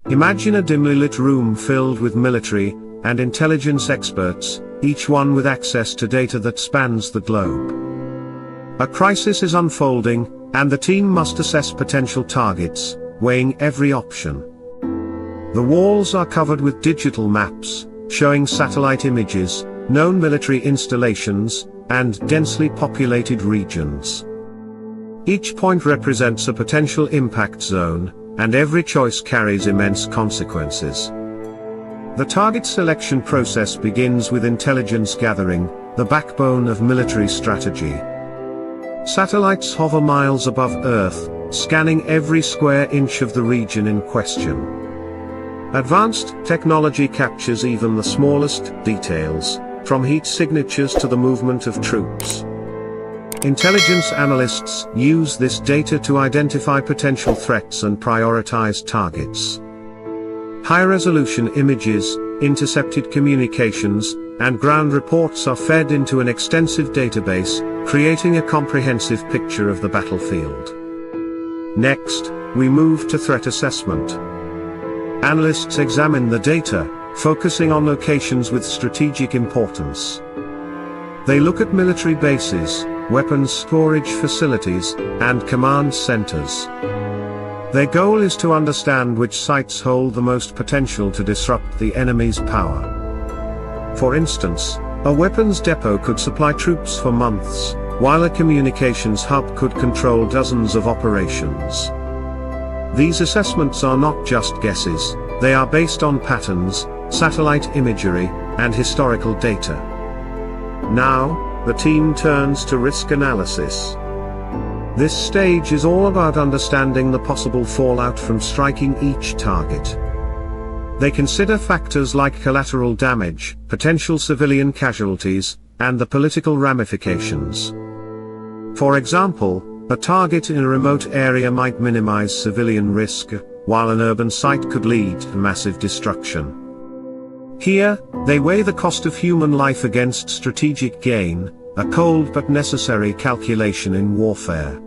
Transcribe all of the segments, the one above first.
Imagine a dimly lit room filled with military and intelligence experts, each one with access to data that spans the globe. A crisis is unfolding, and the team must assess potential targets, weighing every option. The walls are covered with digital maps, showing satellite images, known military installations, and densely populated regions. Each point represents a potential impact zone, and every choice carries immense consequences. The target selection process begins with intelligence gathering, the backbone of military strategy. Satellites hover miles above Earth, scanning every square inch of the region in question. Advanced technology captures even the smallest details, from heat signatures to the movement of troops. Intelligence analysts use this data to identify potential threats and prioritize targets. High-resolution images, intercepted communications, and ground reports are fed into an extensive database, creating a comprehensive picture of the battlefield. Next, we move to threat assessment. Analysts examine the data, focusing on locations with strategic importance. They look at military bases, weapons storage facilities, and command centers. Their goal is to understand which sites hold the most potential to disrupt the enemy's power. For instance, a weapons depot could supply troops for months, while a communications hub could control dozens of operations. These assessments are not just guesses, they are based on patterns, satellite imagery, and historical data. Now, the team turns to risk analysis. This stage is all about understanding the possible fallout from striking each target. They consider factors like collateral damage, potential civilian casualties, and the political ramifications. For example, a target in a remote area might minimize civilian risk, while an urban site could lead to massive destruction. Here, they weigh the cost of human life against strategic gain, a cold but necessary calculation in warfare.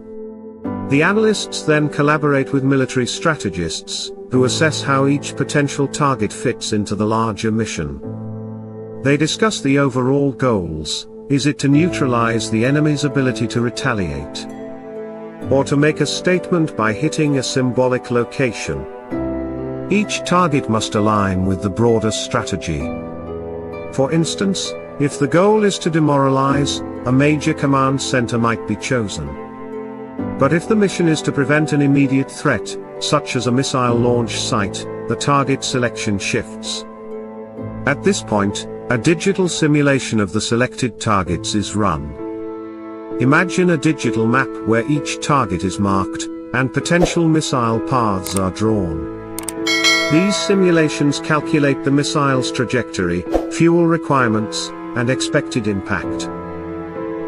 The analysts then collaborate with military strategists, who assess how each potential target fits into the larger mission. They discuss the overall goals. Is it to neutralize the enemy's ability to retaliate? Or to make a statement by hitting a symbolic location? Each target must align with the broader strategy. For instance, if the goal is to demoralize, a major command center might be chosen. But if the mission is to prevent an immediate threat, such as a missile launch site, the target selection shifts. At this point, a digital simulation of the selected targets is run. Imagine a digital map where each target is marked, and potential missile paths are drawn. These simulations calculate the missile's trajectory, fuel requirements, and expected impact.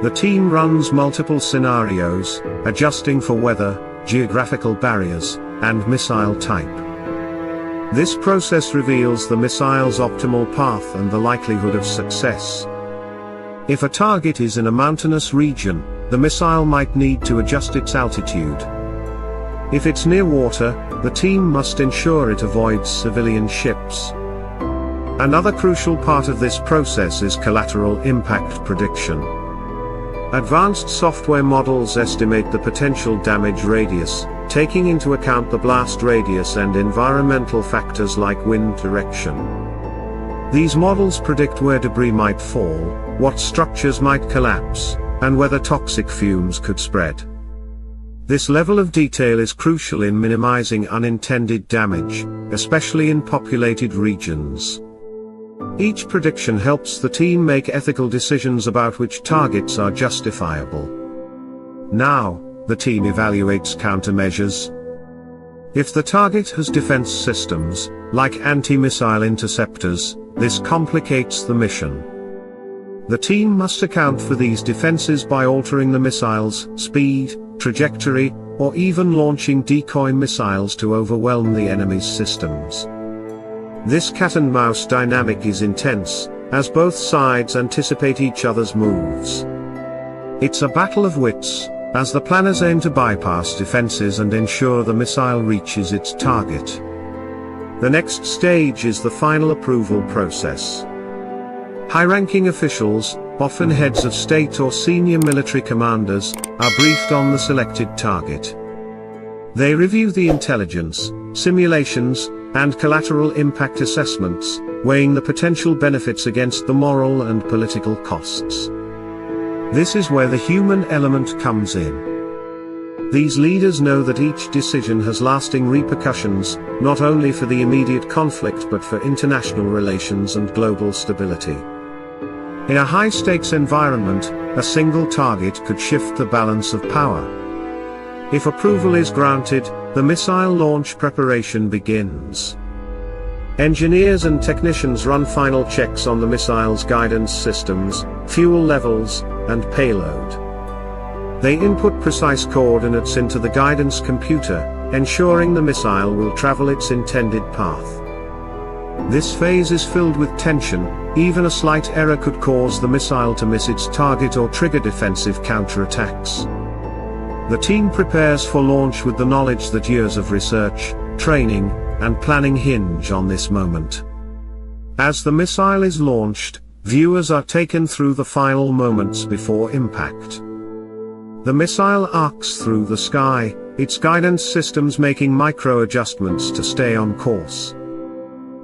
The team runs multiple scenarios, adjusting for weather, geographical barriers, and missile type. This process reveals the missile's optimal path and the likelihood of success. If a target is in a mountainous region, the missile might need to adjust its altitude. If it's near water, the team must ensure it avoids civilian ships. Another crucial part of this process is collateral impact prediction. Advanced software models estimate the potential damage radius, taking into account the blast radius and environmental factors like wind direction. These models predict where debris might fall, what structures might collapse, and whether toxic fumes could spread. This level of detail is crucial in minimizing unintended damage, especially in populated regions. Each prediction helps the team make ethical decisions about which targets are justifiable. Now, the team evaluates countermeasures. If the target has defense systems, like anti-missile interceptors, this complicates the mission. The team must account for these defenses by altering the missile's speed, trajectory, or even launching decoy missiles to overwhelm the enemy's systems. This cat-and-mouse dynamic is intense, as both sides anticipate each other's moves. It's a battle of wits, as the planners aim to bypass defenses and ensure the missile reaches its target. The next stage is the final approval process. High-ranking officials, often heads of state or senior military commanders, are briefed on the selected target. They review the intelligence, simulations, and collateral impact assessments, weighing the potential benefits against the moral and political costs. This is where the human element comes in. These leaders know that each decision has lasting repercussions, not only for the immediate conflict but for international relations and global stability. In a high-stakes environment, a single target could shift the balance of power. If approval is granted, the missile launch preparation begins. Engineers and technicians run final checks on the missile's guidance systems, fuel levels, and payload. They input precise coordinates into the guidance computer, ensuring the missile will travel its intended path. This phase is filled with tension. Even a slight error could cause the missile to miss its target or trigger defensive counterattacks. The team prepares for launch with the knowledge that years of research, training, and planning hinge on this moment. As the missile is launched, viewers are taken through the final moments before impact. The missile arcs through the sky, its guidance systems making micro-adjustments to stay on course.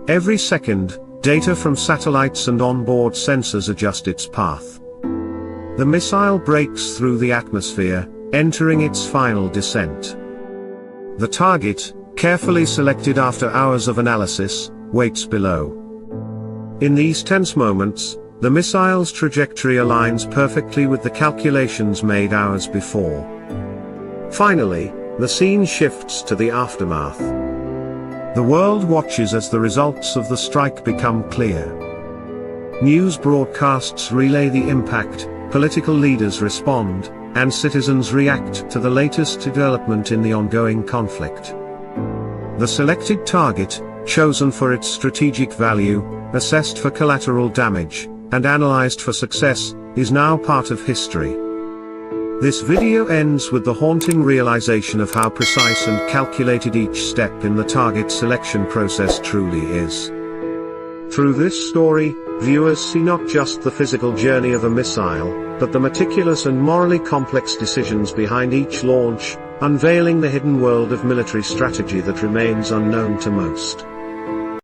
Every second, data from satellites and onboard sensors adjust its path. The missile breaks through the atmosphere, entering its final descent. The target, carefully selected after hours of analysis, waits below. In these tense moments, the missile's trajectory aligns perfectly with the calculations made hours before. Finally, the scene shifts to the aftermath. The world watches as the results of the strike become clear. News broadcasts relay the impact, political leaders respond, and citizens react to the latest development in the ongoing conflict. The selected target, chosen for its strategic value, assessed for collateral damage, and analyzed for success, is now part of history. This video ends with the haunting realization of how precise and calculated each step in the target selection process truly is. Through this story, viewers see not just the physical journey of a missile, but the meticulous and morally complex decisions behind each launch, unveiling the hidden world of military strategy that remains unknown to most.